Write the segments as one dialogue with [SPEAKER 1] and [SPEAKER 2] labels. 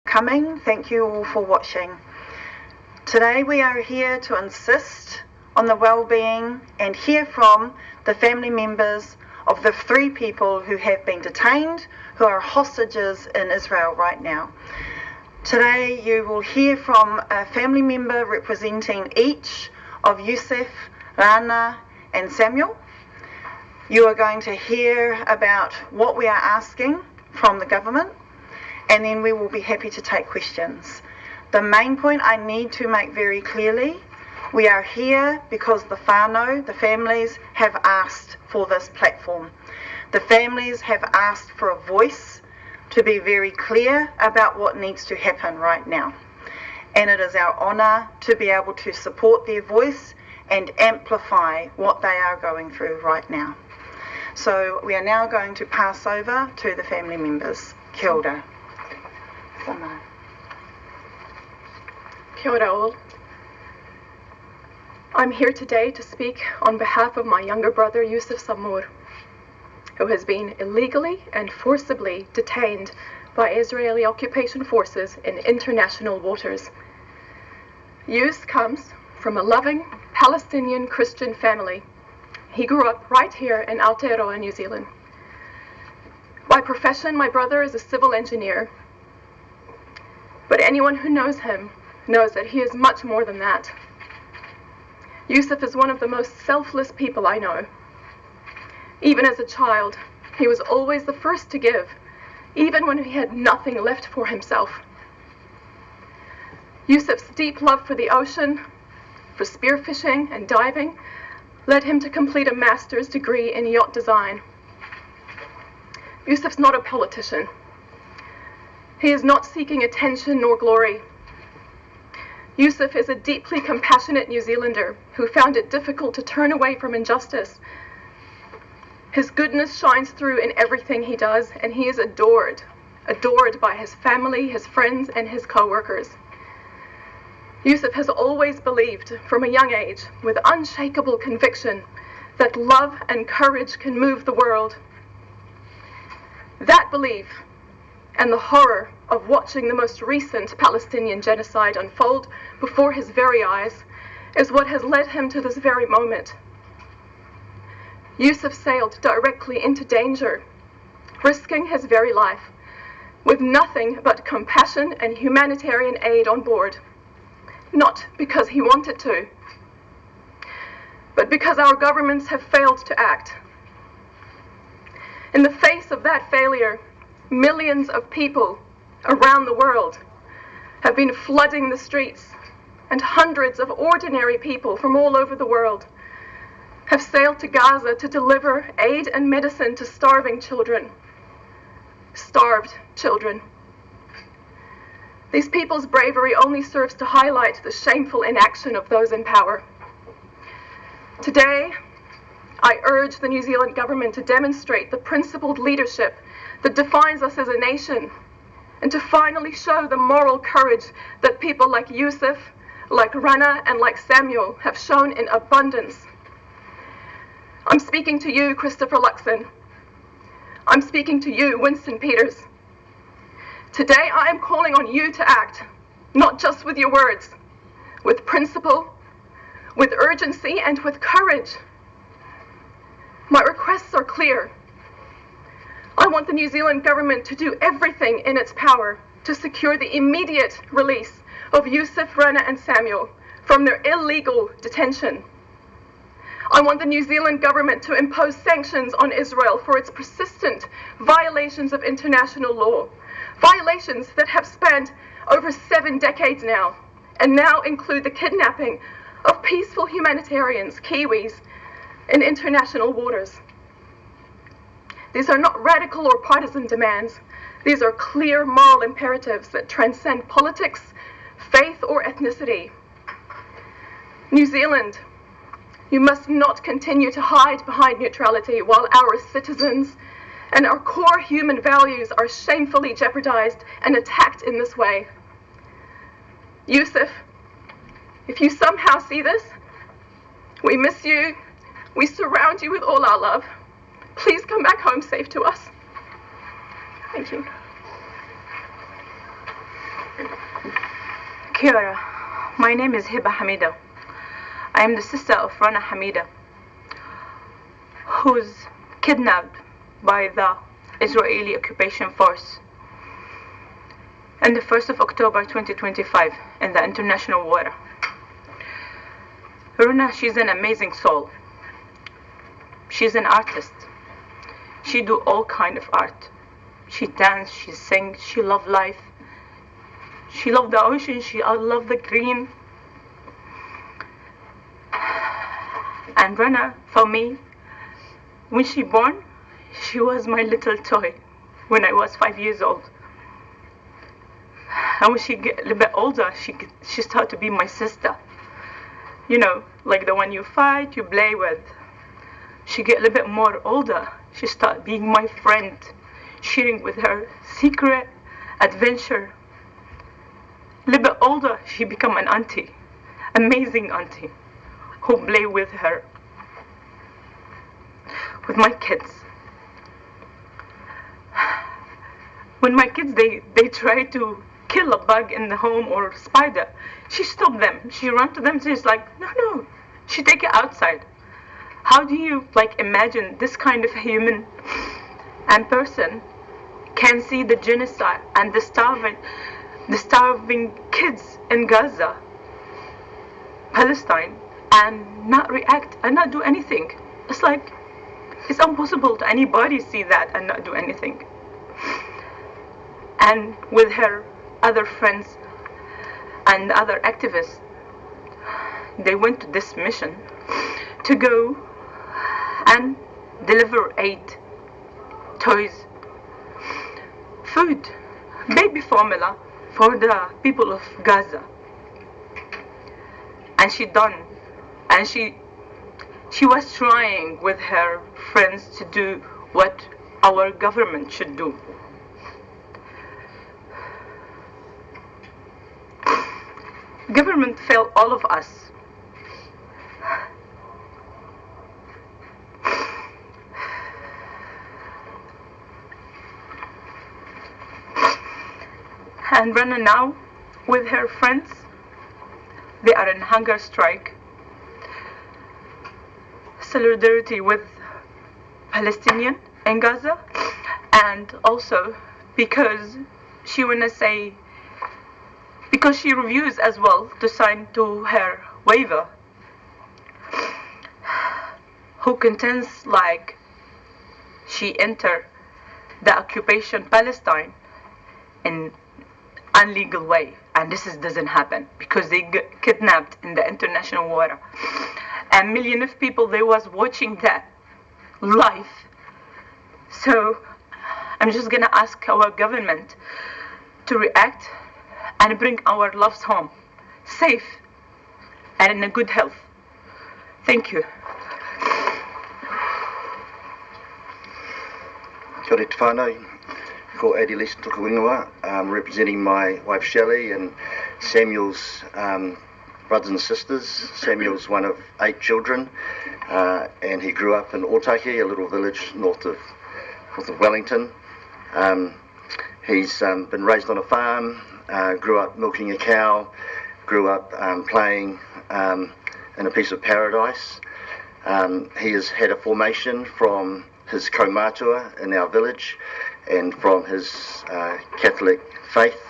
[SPEAKER 1] coming. Thank you all for watching. Today we are here to insist on the well-being and hear from the family members of the 3 people who have been detained, who are hostages in Israel right now. Today you will hear from a family member representing each of Yusuf, Rana and Samuel. You are going to hear about what we are asking from the government, and then we will be happy to take questions. The main point I need to make very clearly, we are here because the whanau, the families, have asked for this platform. The families have asked for a voice to be very clear about what needs to happen right now. And it is our honour to be able to support their voice and amplify what they are going through right now. So we are now going to pass over to the family members. Kia ora.
[SPEAKER 2] Kia ora all. I'm here today to speak on behalf of my younger brother Yusuf Samur, who has been illegally and forcibly detained by Israeli occupation forces in international waters. Yus comes from a loving Palestinian Christian family. He grew up right here in Aotearoa, New Zealand. By profession, my brother is a civil engineer, but anyone who knows him knows that he is much more than that. Yusuf is one of the most selfless people I know. Even as a child, he was always the first to give, even when he had nothing left for himself. Yusuf's deep love for the ocean, for spearfishing and diving, led him to complete a master's degree in yacht design. Yusuf's not a politician. He is not seeking attention nor glory. Yusuf is a deeply compassionate New Zealander who found it difficult to turn away from injustice. His goodness shines through in everything he does, and he is adored by his family, his friends, and his co-workers. Yusuf has always believed from a young age, with unshakable conviction, that love and courage can move the world. That belief and the horror of watching the most recent Palestinian genocide unfold before his very eyes is what has led him to this very moment. Yusuf sailed directly into danger, risking his very life, with nothing but compassion and humanitarian aid on board, not because he wanted to, but because our governments have failed to act. In the face of that failure, millions of people around the world have been flooding the streets, and hundreds of ordinary people from all over the world have sailed to Gaza to deliver aid and medicine to starving children. Starved children. These people's bravery only serves to highlight the shameful inaction of those in power. Today, I urge the New Zealand government to demonstrate the principled leadership that defines us as a nation, and to finally show the moral courage that people like Yusuf, like Rana, and like Samuel have shown in abundance. I'm speaking to you, Christopher Luxon. I'm speaking to you, Winston Peters. Today I am calling on you to act, not just with your words, with principle, with urgency, and with courage. My requests are clear. I want the New Zealand government to do everything in its power to secure the immediate release of Yusuf, Rana, and Samuel from their illegal detention. I want the New Zealand government to impose sanctions on Israel for its persistent violations of international law, violations that have spanned over 7 decades now, and now include the kidnapping of peaceful humanitarians, Kiwis, in international waters. These are not radical or partisan demands. These are clear moral imperatives that transcend politics, faith, or ethnicity. New Zealand, you must not continue to hide behind neutrality while our citizens and our core human values are shamefully jeopardized and attacked in this way. Yusuf, if you somehow see this, we miss you. We surround you with all our love. Please come back home safe to us. Thank you.
[SPEAKER 3] Kia ora. My name is Hiba Hamida. I am the sister of Rana Hamida, who's kidnapped by the Israeli occupation force on the 1st of October 2025 in the international water. Rana, she's an amazing soul. She's an artist. She do all kind of art. She dance, she sing, she love life. She love the ocean, she love the green. And Rana, for me, when she born, she was my little toy when I was 5 years old. And when she get a little bit older, she started to be my sister. You know, like the one you fight, you play with. She get a little bit more older, she started being my friend, sharing with her secret adventure. A little bit older, she become an auntie, amazing auntie, who play with her, with my kids. When my kids, they try to kill a bug in the home or spider, she stop them. She run to them, she's like, no. She take it outside. How do you imagine this kind of human and person can see the genocide and the starving kids in Gaza, Palestine, and not react and not do anything? It's like, it's impossible to anybody see that and not do anything. And with her other friends and other activists, they went to this mission to go and deliver aid, toys, food, baby formula for the people of Gaza. And she done, and she was trying with her friends to do what our government should do. Government failed all of us. And Rana now, with her friends, they are in hunger strike. Solidarity with Palestinian in Gaza, and also because she wanna say, because she refused as well to sign to her waiver, who contends like she entered the occupation Palestine in illegal way, and this doesn't happen because they get kidnapped in the international water, and millions of people, they was watching that live. So I'm just gonna ask our government to react and bring our loves home safe and in a good health. Thank you.
[SPEAKER 4] Kia ora te whānau, ko Adilis Tukuingoa, representing my wife Shelley and Samuel's brothers and sisters. Samuel's one of 8 children, and he grew up in Otaki, a little village north of Wellington. He's been raised on a farm, grew up milking a cow, grew up playing in a piece of paradise. He has had a formation from his kaumatua in our village and from his Catholic faith.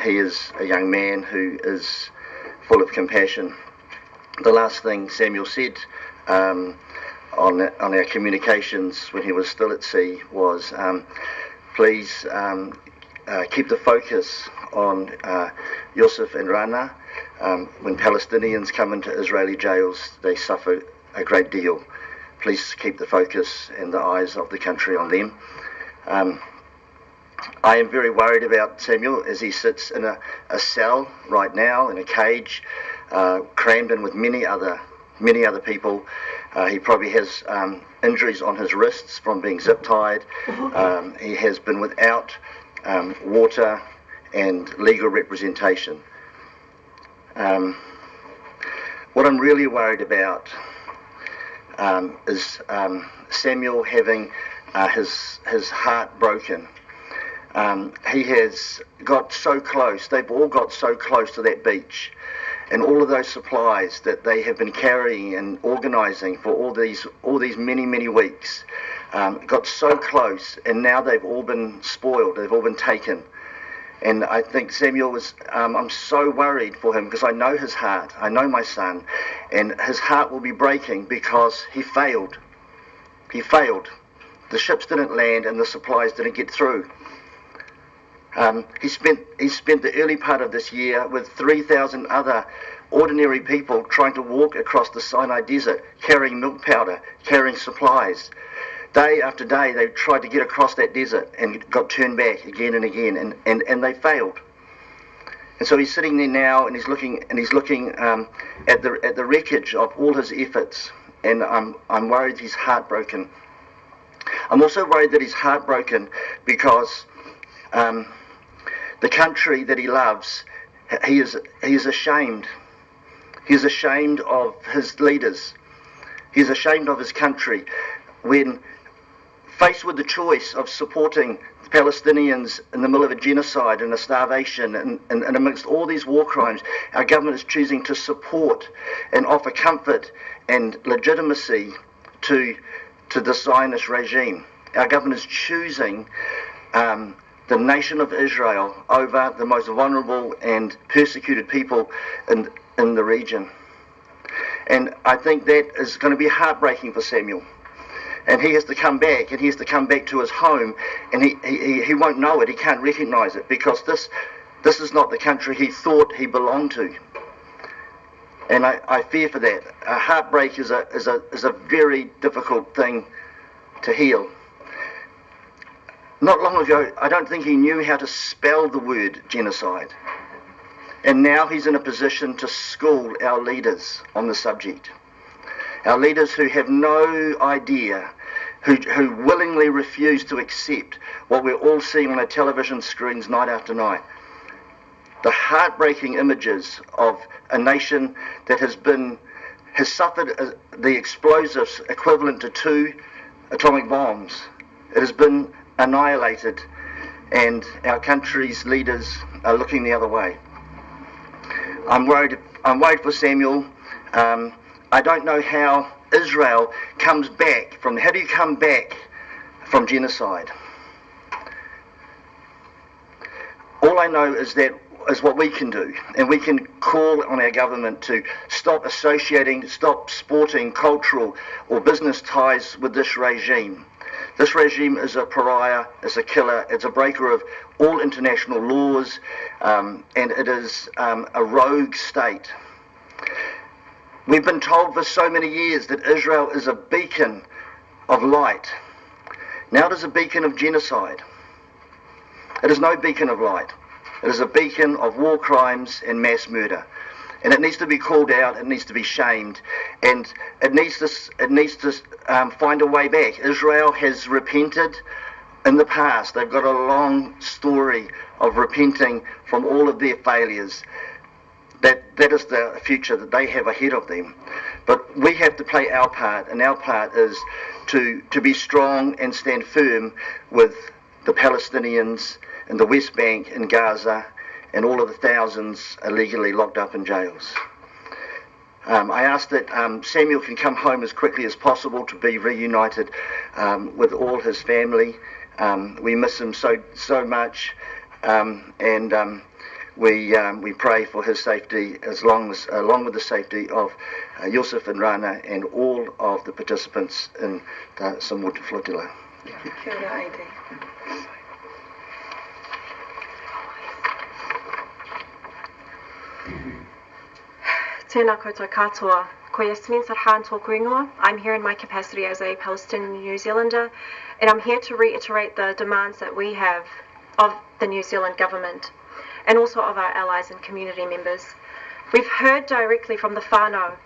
[SPEAKER 4] He is a young man who is full of compassion. The last thing Samuel said on our communications when he was still at sea was, please keep the focus on Yosef and Rana. When Palestinians come into Israeli jails, they suffer a great deal. Please keep the focus and the eyes of the country on them. I am very worried about Samuel as he sits in a cell right now, in a cage, crammed in with many other people. He probably has injuries on his wrists from being zip tied. He has been without water and legal representation. What I'm really worried about is Samuel having his heart broken He has got so close, they've all got so close to that beach, and all of those supplies that they have been carrying and organising for all these many weeks, got so close, and now they've all been spoiled, they've all been taken. And I think Samuel was, I'm so worried for him because I know his heart, I know my son, and his heart will be breaking because he failed. He failed. The ships didn't land and the supplies didn't get through. He spent the early part of this year with 3,000 other ordinary people trying to walk across the Sinai desert, carrying milk powder, carrying supplies. Day after day, they tried to get across that desert and got turned back again and again, and they failed. And so he's sitting there now, and he's looking at the wreckage of all his efforts, and I'm worried he's heartbroken. I'm also worried that he's heartbroken because the country that he loves, he is ashamed. He is ashamed of his leaders. He is ashamed of his country. When faced with the choice of supporting the Palestinians in the middle of a genocide and a starvation and amongst all these war crimes, our government is choosing to support and offer comfort and legitimacy to the Zionist regime. Our government is choosing the nation of Israel over the most vulnerable and persecuted people in the region. And I think that is going to be heartbreaking for Samuel. And he has to come back, and he has to come back to his home, and he won't know it, he can't recognise it, because this is not the country he thought he belonged to. And I fear for that. A heartbreak is a very difficult thing to heal. Not long ago, I don't think he knew how to spell the word genocide. And now he's in a position to school our leaders on the subject. Our leaders who have no idea, who willingly refuse to accept what we're all seeing on our television screens night after night. The heartbreaking images of a nation that has suffered the explosives equivalent to 2 atomic bombs. It has been annihilated, and our country's leaders are looking the other way. I'm worried for Samuel. I don't know how Israel comes back from. How do you come back from genocide? All I know is what we can do, and we can call on our government to stop sporting cultural or business ties with this regime. This regime is a pariah, it's a killer, it's a breaker of all international laws, and it is a rogue state. We've been told for so many years that Israel is a beacon of light. Now it is a beacon of genocide. It is no beacon of light. It is a beacon of war crimes and mass murder. And it needs to be called out, it needs to be shamed, and it needs to find a way back. Israel has repented in the past. They've got a long story of repenting from all of their failures. That is the future that they have ahead of them. But we have to play our part, and our part is to be strong and stand firm with the Palestinians in the West Bank, in Gaza, and all of the thousands illegally locked up in jails. I ask that Samuel can come home as quickly as possible to be reunited with all his family. We miss him so much, and we pray for his safety along with the safety of Yosef and Rana and all of the participants in the Samut Flotilla.
[SPEAKER 1] Kia ora, Adi.
[SPEAKER 5] Tēnā koutou katoa. Ko Yasmin Sarhan tōku ingoa. I'm here in my capacity as a Palestinian New Zealander, and I'm here to reiterate the demands that we have of the New Zealand government and also of our allies and community members. We've heard directly from the whānau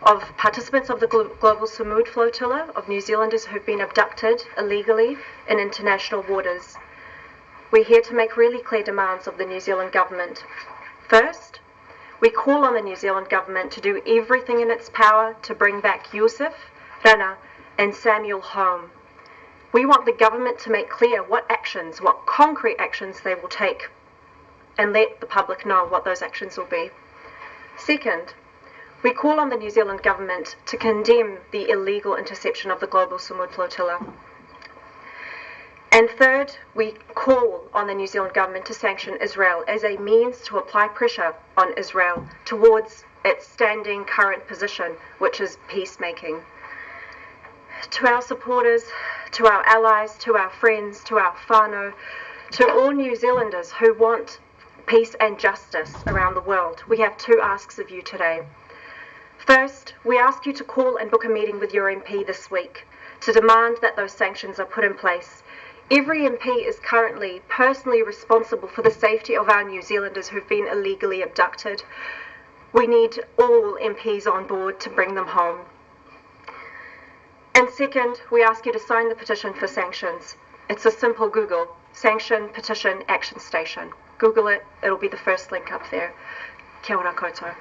[SPEAKER 5] of participants of the Global Samud Flotilla of New Zealanders who've been abducted illegally in international waters. We're here to make really clear demands of the New Zealand government. First, we call on the New Zealand government to do everything in its power to bring back Yosef, Rana and Samuel home. We want the government to make clear what concrete actions they will take, and let the public know what those actions will be. Second, we call on the New Zealand government to condemn the illegal interception of the global Samud flotilla. And third, we call on the New Zealand government to sanction Israel as a means to apply pressure on Israel towards its standing current position, which is peacemaking. To our supporters, to our allies, to our friends, to our whānau, to all New Zealanders who want peace and justice around the world, we have two asks of you today. First, we ask you to call and book a meeting with your MP this week to demand that those sanctions are put in place. Every MP is currently personally responsible for the safety of our New Zealanders who've been illegally abducted. We need all MPs on board to bring them home. And second, we ask you to sign the petition for sanctions. It's a simple Google, Sanction Petition Action Station. Google it, it'll be the first link up there. Kia ora koutou.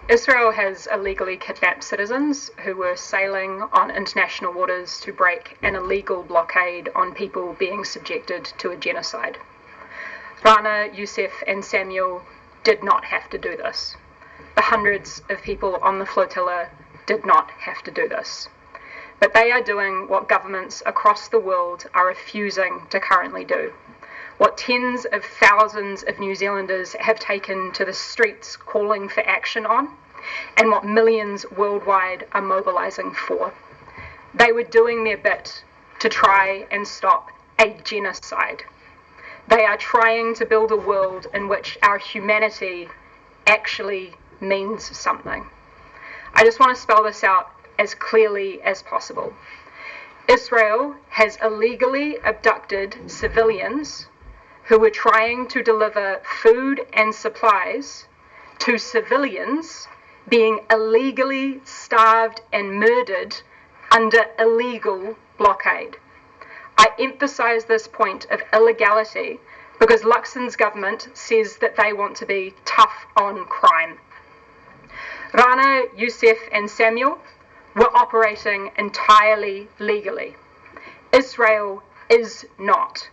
[SPEAKER 6] Israel has illegally kidnapped citizens who were sailing on international waters to break an illegal blockade on people being subjected to a genocide. Rana, Yusuf and Samuel did not have to do this. The hundreds of people on the flotilla did not have to do this. But they are doing what governments across the world are refusing to currently do. What tens of thousands of New Zealanders have taken to the streets calling for action on, and what millions worldwide are mobilising for. They were doing their bit to try and stop a genocide. They are trying to build a world in which our humanity actually means something. I just want to spell this out as clearly as possible. Israel has illegally abducted civilians who were trying to deliver food and supplies to civilians being illegally starved and murdered under illegal blockade. I emphasise this point of illegality because Luxon's government says that they want to be tough on crime. Rana, Yusuf and Samuel were operating entirely legally. Israel is not.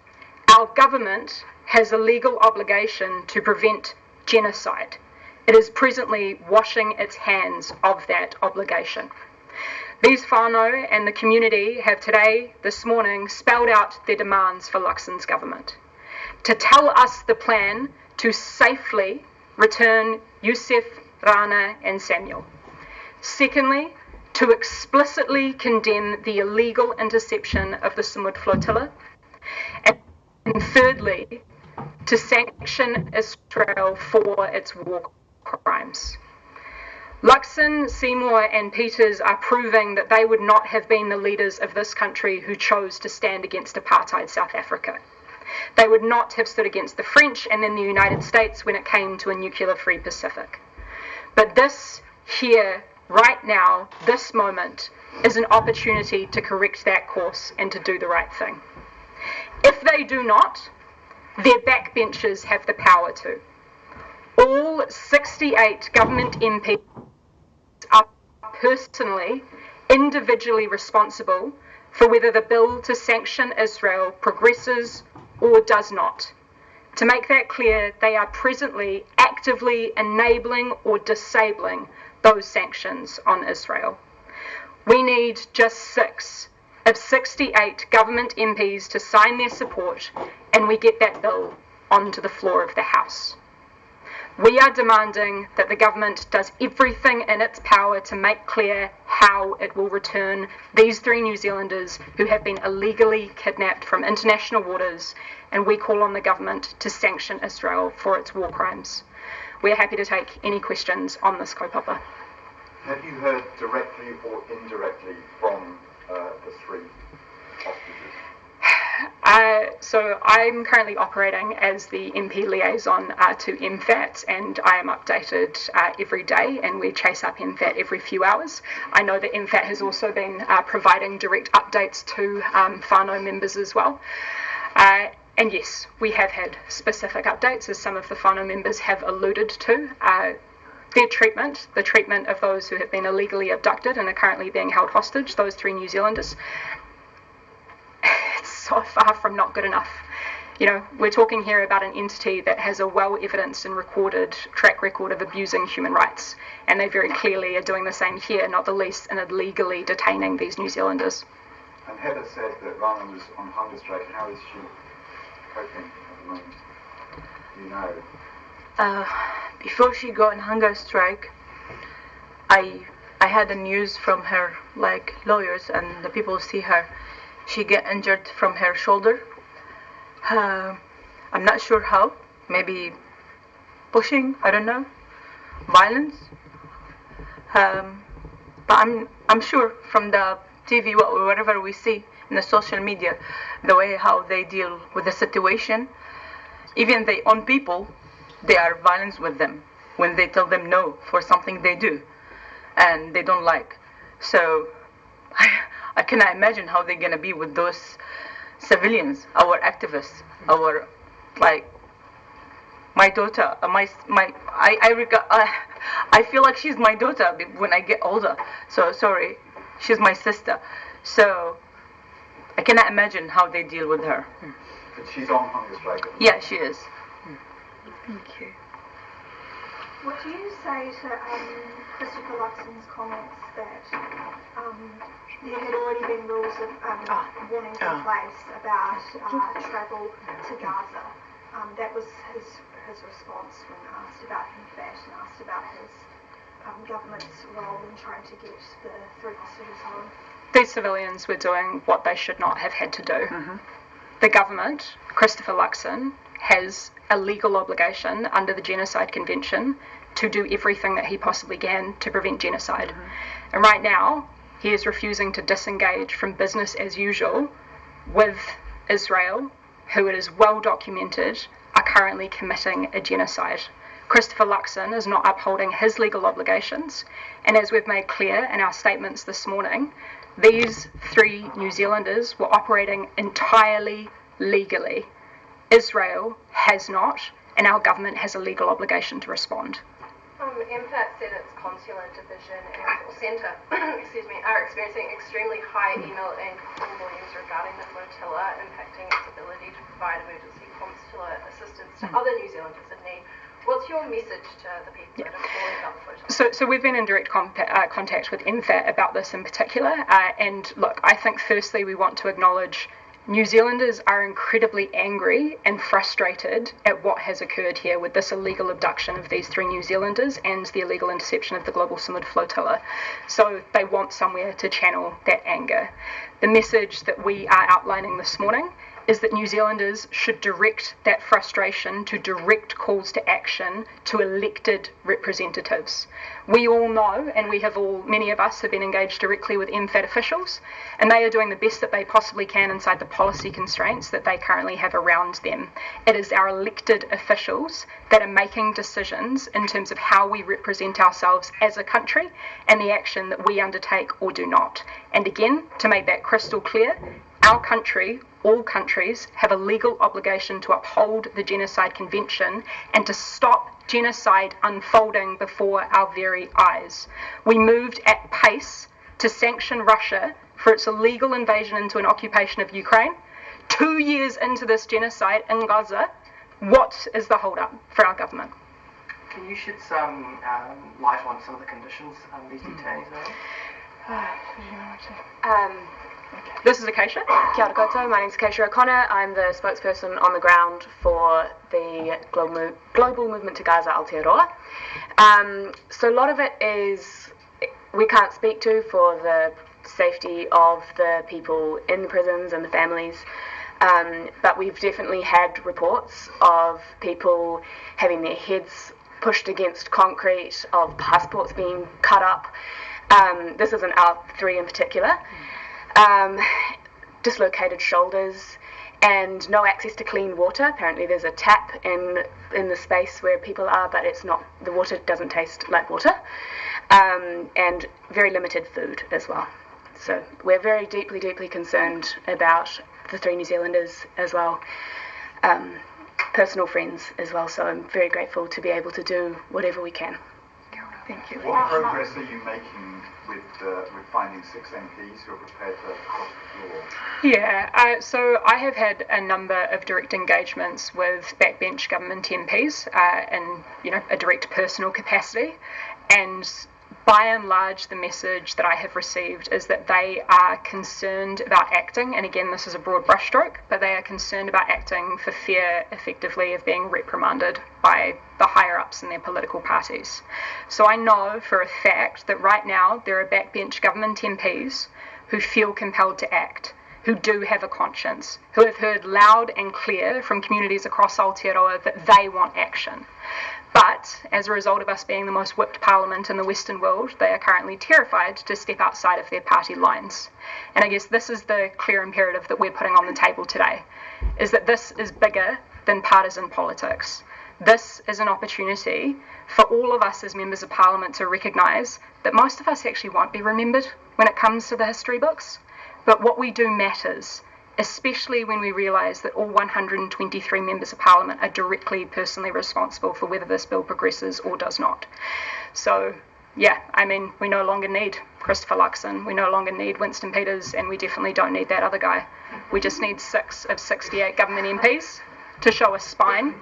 [SPEAKER 6] Our government has a legal obligation to prevent genocide. It is presently washing its hands of that obligation. These whānau and the community have today, this morning, spelled out their demands for Luxon's government. To tell us the plan to safely return Yusuf, Rana and Samuel. Secondly, to explicitly condemn the illegal interception of the Samud flotilla. And thirdly, to sanction Israel for its war crimes. Luxon, Seymour and Peters are proving that they would not have been the leaders of this country who chose to stand against apartheid South Africa. They would not have stood against the French and then the United States when it came to a nuclear-free Pacific. But this here, right now, this moment, is an opportunity to correct that course and to do the right thing. If they do not, their backbenchers have the power to. All 68 government MPs are personally, individually responsible for whether the bill to sanction Israel progresses or does not. To make that clear, they are presently actively enabling or disabling those sanctions on Israel. We need just 6 of 68 government MPs to sign their support, and we get that bill onto the floor of the House. We are demanding that the government does everything in its power to make clear how it will return these 3 New Zealanders who have been illegally kidnapped from international waters, and we call on the government to sanction Israel for its war crimes. We are happy to take any questions on this kaupapa.
[SPEAKER 7] Have you heard directly or indirectly from the 3 hostages?
[SPEAKER 6] So I'm currently operating as the MP liaison to MFAT, and I am updated every day, and we chase up MFAT every few hours. I know that MFAT has also been providing direct updates to whānau members as well. And yes, we have had specific updates, as some of the whānau members have alluded to. their treatment, the treatment of those who have been illegally abducted and are currently being held hostage, those 3 New Zealanders, it's so far from not good enough. You know, we're talking here about an entity that has a well-evidenced and recorded track record of abusing human rights, and they very clearly are doing the same here, not the least in illegally detaining these New Zealanders.
[SPEAKER 7] And Heather said that Rana was on hunger strike. How is she coping at the moment? Do you know?
[SPEAKER 3] Before she go on hunger strike, I had the news from her, like lawyers and the people see her. She get injured from her shoulder. I'm not sure how. Maybe pushing. I don't know. Violence. But I'm sure from the TV, whatever we see in the social media, the way how they deal with the situation, even their own people, they are violent with them when they tell them no for something they do and they don't like. So I cannot imagine how they're gonna be with those civilians, our activists, our, like, my daughter, I feel like she's my daughter when I get older. So sorry, she's my sister. So I cannot imagine how they deal with her.
[SPEAKER 7] But she's on hunger strike.
[SPEAKER 3] Yeah, she is. Thank you.
[SPEAKER 8] What do you say to Christopher Luxon's comments that there had already been rules of warnings in place about travel to Gaza? That was his response when asked about that and asked about his government's role in trying to get the 3 hostages home.
[SPEAKER 6] These civilians were doing what they should not have had to do. The government, Christopher Luxon, has a legal obligation under the Genocide Convention to do everything that he possibly can to prevent genocide. And right now, he is refusing to disengage from business as usual with Israel, who it is well documented are currently committing a genocide. Christopher Luxon is not upholding his legal obligations, and as we've made clear in our statements this morning, these 3 New Zealanders were operating entirely legally. Israel has not, and our government has a legal obligation to respond.
[SPEAKER 9] MFAT said its consular division and centre are experiencing extremely high email and call volumes regarding the flotilla, impacting its ability to provide emergency consular assistance to other New Zealanders in need. What's your message to the people that are calling about the flotilla?
[SPEAKER 6] So we've been in direct contact with MFAT about this in particular, and look, I think firstly we want to acknowledge New Zealanders are incredibly angry and frustrated at what has occurred here with this illegal abduction of these 3 New Zealanders and the illegal interception of the Global Samud flotilla. So they want somewhere to channel that anger. The message that we are outlining this morning is that New Zealanders should direct that frustration to direct calls to action to elected representatives. We all know, and many of us have been engaged directly with MFAT officials, and they are doing the best that they possibly can inside the policy constraints that they currently have around them. It is our elected officials that are making decisions in terms of how we represent ourselves as a country and the action that we undertake or do not. And again, to make that crystal clear, our country, all countries, have a legal obligation to uphold the Genocide Convention and to stop genocide unfolding before our very eyes. We moved at pace to sanction Russia for its illegal invasion into an occupation of Ukraine. 2 years into this genocide in Gaza, what is the hold-up for our government?
[SPEAKER 10] Can you shed some light on some of the conditions these detainees are in?
[SPEAKER 6] This is Acacia.
[SPEAKER 11] Kia ora koutou, my name is Acacia O'Connor. I'm the spokesperson on the ground for the Global Movement to Gaza Aotearoa. So a lot of it is we can't speak to for the safety of the people in the prisons and the families, but we've definitely had reports of people having their heads pushed against concrete, of passports being cut up. This isn't our 3 in particular. Dislocated shoulders and no access to clean water. Apparently there's a tap in the space where people are, but it's not, the water doesn't taste like water, and very limited food as well. So we're very deeply concerned about the 3 New Zealanders as well, personal friends as well, so I'm very grateful to be able to do whatever we can.
[SPEAKER 1] Thank you.
[SPEAKER 7] What progress are you making with finding 6 MPs who are prepared to cross the floor?
[SPEAKER 6] Yeah, so I have had a number of direct engagements with backbench government MPs in, a direct personal capacity, and by and large, the message that I have received is that they are concerned about acting, and again, this is a broad brushstroke, but they are concerned about acting for fear, effectively, of being reprimanded by the higher-ups in their political parties. So I know for a fact that right now there are backbench government MPs who feel compelled to act, who do have a conscience, who have heard loud and clear from communities across Aotearoa that they want action. But as a result of us being the most whipped parliament in the Western world, they are currently terrified to step outside of their party lines. And I guess this is the clear imperative that we're putting on the table today, is that this is bigger than partisan politics. This is an opportunity for all of us as members of parliament to recognise that most of us actually won't be remembered when it comes to the history books, but what we do matters, especially when we realise that all 123 members of parliament are directly, personally responsible for whether this bill progresses or does not. So, yeah, we no longer need Christopher Luxon, we no longer need Winston Peters, and we definitely don't need that other guy. We just need 6 of 68 government MPs to show us spine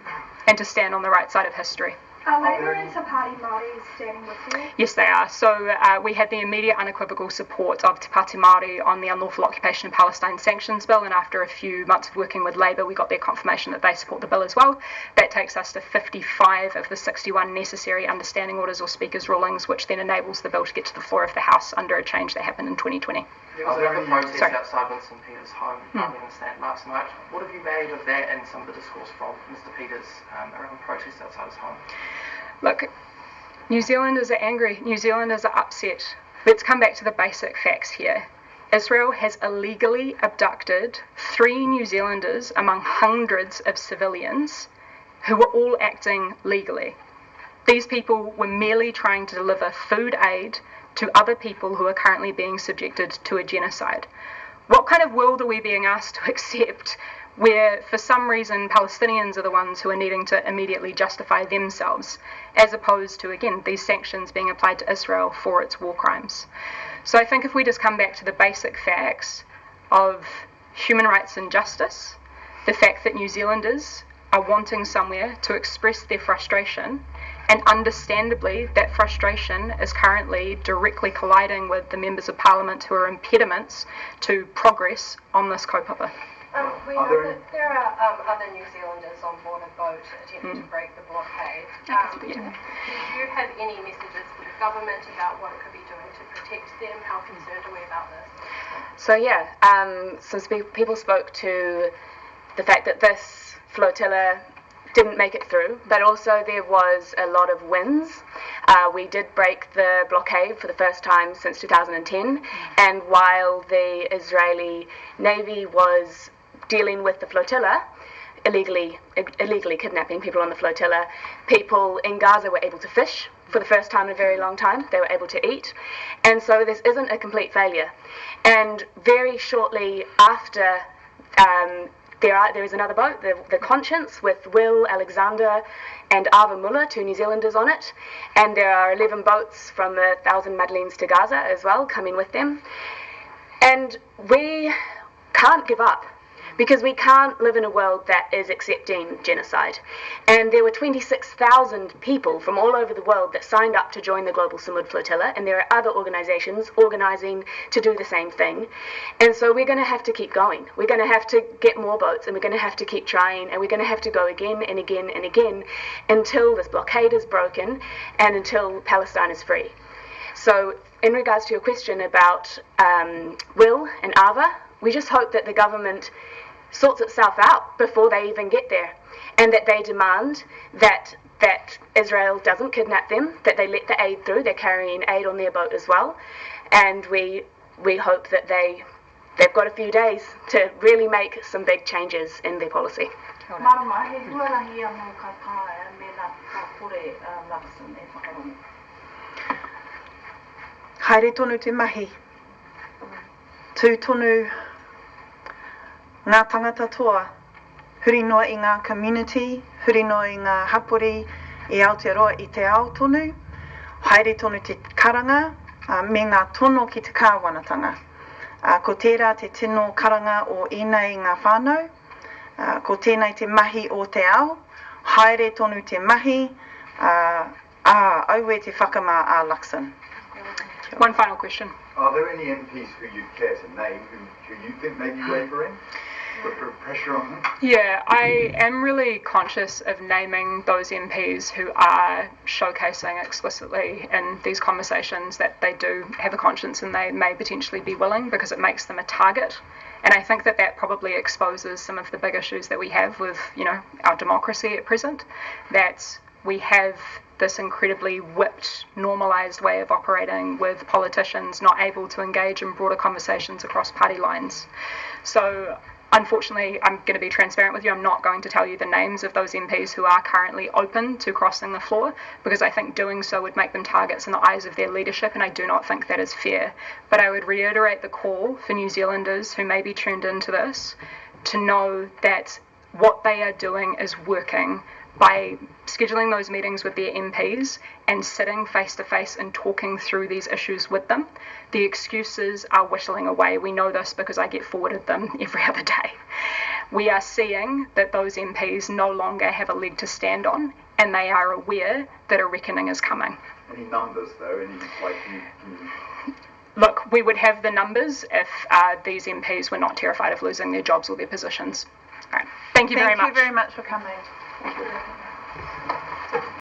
[SPEAKER 6] and to stand on the right side of history.
[SPEAKER 8] Are Labour and Te Pāti Māori standing with you?
[SPEAKER 6] Yes, they are. So we had the immediate unequivocal support of Te Pāti Māori on the unlawful occupation of Palestine sanctions bill, and after a few months of working with Labour, we got their confirmation that they support the bill as well. That takes us to 55 of the 61 necessary understanding orders or speakers' rulings, which then enables the bill to get to the floor of the House under a change that happened in 2020.
[SPEAKER 10] There was a bit of a protest outside Winston Peters' home last night. What have you made of that and some of the discourse from Mr. Peters around protests outside his home?
[SPEAKER 6] Look, New Zealanders are angry. New Zealanders are upset. Let's come back to the basic facts here. Israel has illegally abducted 3 New Zealanders among hundreds of civilians who were all acting legally. These people were merely trying to deliver food aid to other people who are currently being subjected to a genocide. What kind of world are we being asked to accept where, for some reason, Palestinians are the ones who are needing to immediately justify themselves, as opposed to, again, these sanctions being applied to Israel for its war crimes? So I think if we just come back to the basic facts of human rights and justice, the fact that New Zealanders are wanting somewhere to express their frustration, and understandably that frustration is currently directly colliding with the members of parliament who are impediments to progress on this kaupapa.
[SPEAKER 9] We know that there are other New Zealanders on board a boat attempting to break the blockade. Do you have any messages for the government about what it could be doing to protect them? How concerned are we about this?
[SPEAKER 11] So some people spoke to the fact that this flotilla didn't make it through, but also there was a lot of wins. We did break the blockade for the first time since 2010, and while the Israeli Navy was dealing with the flotilla, illegally kidnapping people on the flotilla, people in Gaza were able to fish for the first time in a very long time. They were able to eat, and so this isn't a complete failure. And very shortly after, there is another boat, the Conscience, with Will Alexander and Ava Muller, 2 New Zealanders on it, and there are 11 boats from the 1,000 Madeleines to Gaza as well coming with them. And we can't give up, because we can't live in a world that is accepting genocide. And there were 26,000 people from all over the world that signed up to join the Global Samud Flotilla, and there are other organisations organising to do the same thing. And so we're going to have to keep going. We're going to have to get more boats, and we're going to have to keep trying, and we're going to have to go again and again and again until this blockade is broken and until Palestine is free. So in regards to your question about Will and Ava, we just hope that the government sorts itself out before they even get there, and that they demand that Israel doesn't kidnap them, that they let the aid through. They're carrying aid on their boat as well, and we hope that they've got a few days to really make some big changes in their policy.
[SPEAKER 1] Haere tonu te mahi. Tū tonu ngā tangata toa, huri noa i ngā community, huri noa i ngā hapori i Aotearoa i te ao tonu. haere tonu te karanga me ngā tono ki te kāwanatanga. Ko tērā te tino karanga o ēnei ngā whānau, ko tēnei te mahi o te ao, haere tonu te mahi, auwe te whakamā a Luxon.
[SPEAKER 6] One final question.
[SPEAKER 7] Are there any MPs who you care to name who you think may be wavering? Put pressure on them?
[SPEAKER 6] Yeah, I am really conscious of naming those MPs who are showcasing explicitly in these conversations that they do have a conscience and they may potentially be willing, because it makes them a target. And I think that that probably exposes some of the big issues that we have with, our democracy at present, that we have this incredibly whipped, normalised way of operating with politicians not able to engage in broader conversations across party lines. So unfortunately, I'm going to be transparent with you. I'm not going to tell you the names of those MPs who are currently open to crossing the floor, because I think doing so would make them targets in the eyes of their leadership, and I do not think that is fair. But I would reiterate the call for New Zealanders who may be tuned into this to know that what they are doing is working by scheduling those meetings with their MPs and sitting face to face and talking through these issues with them. The excuses are whittling away. We know this because I get forwarded them every other day. We are seeing that those MPs no longer have a leg to stand on, and they are aware that a reckoning is coming.
[SPEAKER 7] Any numbers though?
[SPEAKER 6] Look, we would have the numbers if these MPs were not terrified of losing their jobs or their positions. All right. Thank you very much.
[SPEAKER 1] Thank you very much for coming.